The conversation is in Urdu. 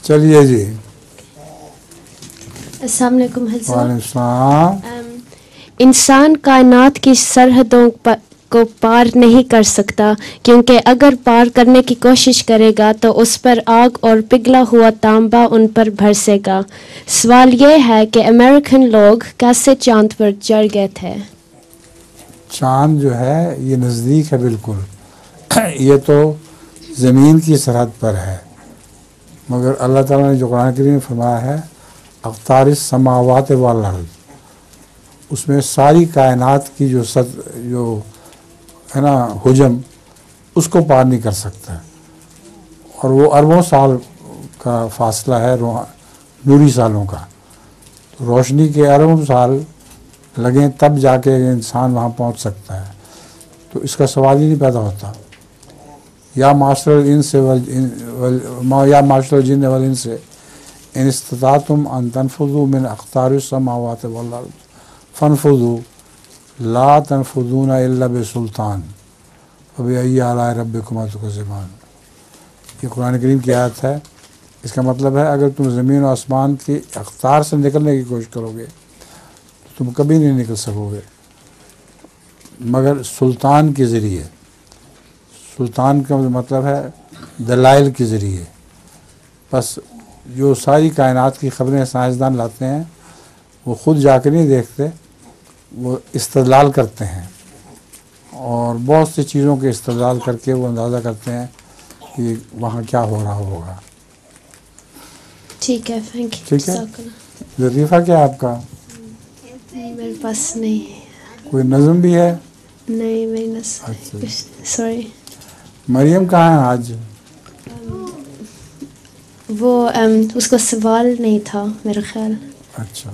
چلیے جی. السلام علیکم حضرت. وعلیکم السلام. انسان کائنات کی سرحدوں کو پار نہیں کر سکتا، کیونکہ اگر پار کرنے کی کوشش کرے گا تو اس پر آگ اور پگھلا ہوا تانبا ان پر برسے گا. سوال یہ ہے کہ امریکن لوگ کیسے چاند پر چڑھ گئے تھے؟ چاند جو ہے یہ نزدیک ہے بالکل، یہ تو زمین کی سرحد پر ہے، مگر اللہ تعالیٰ نے جو قرآن کریم میں فرمایا ہے اقطار السماوات والارض، اس میں ساری کائنات کی جو ہے نا حجم، اس کو پار نہیں کر سکتا ہے، اور وہ اربوں سال کا فاصلہ ہے نوری سالوں کا. روشنی کے اربوں سال لگیں تب جا کے انسان وہاں پہنچ سکتا ہے، تو اس کا سوال ہی نہیں پیدا ہوتا. یا معاشر الانس یا معاشر الجن والانس ان استطعتم ان تنفذوا من اقطار السماوات والارض فانفذوا لا تنفذون الا بسلطان فبأي آلاء ربكما تكذبان. یہ قرآن کریم کی آیت ہے. اس کا مطلب ہے اگر تم زمین و آسمان کی اقطار سے نکلنے کی کوشش کرو گے تو تم کبھی نہیں نکل سکو گے مگر سلطان کے ذریعے. سلطان کا مطلب ہے دلائل کے ذریعے. بس جو ساری کائنات کی خبریں سائنسدان لاتے ہیں وہ خود جا کے نہیں دیکھتے، وہ استدلال کرتے ہیں، اور بہت سی چیزوں کے استدلال کر کے وہ اندازہ کرتے ہیں کہ وہاں کیا ہو رہا ہوگا. ٹھیک ہے، تھینک یو. ٹھیک ہے. لطیفہ کیا آپ کا؟ میرے پاس نہیں. کوئی نظم بھی ہے؟ نہیں، میری نظم. سوری. مریم کہاں ہے آج؟ وہ اس کو سوال نہیں تھا میرا خیال. اچھا.